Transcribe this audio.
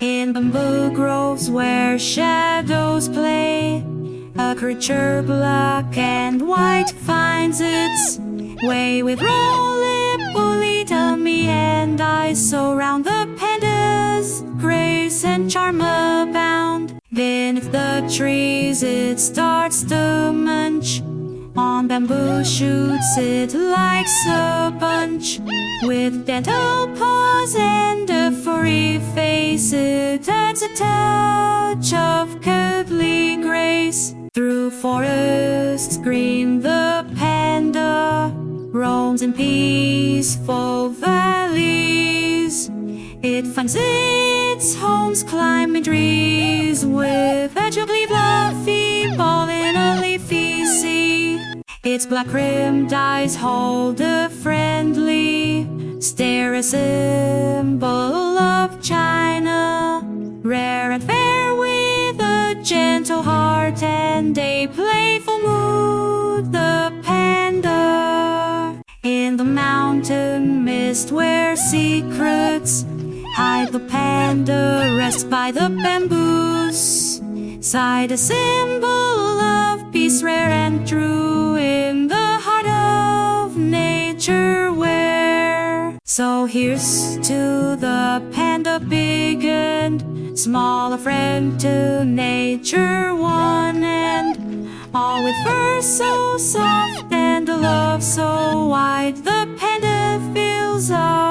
In bamboo groves where shadows play, a creature black and white finds its way with roly-poly tummy and eyes so round the panda's grace and charm abound. Beneath the trees it starts to munch on bamboo shoots, it likes a bunch. With dental paws and a furry face, it adds a touch of cuddly grace. Through forests green the panda roams in peaceful valleys. It finds its homes climbing trees with vegetables fluffy ball in a leafy sea. Its black-rimmed eyes hold a friendly stare, a symbol of China, rare and fair with a gentle heart and a playful mood. The panda in the mountain mist where secrets hide, the panda rests by the bamboos side, a symbol of peace rare and true in the heart of nature where. So here's to the panda big and small, a friend to nature one and all, with fur so soft and a love so wide. The panda fills our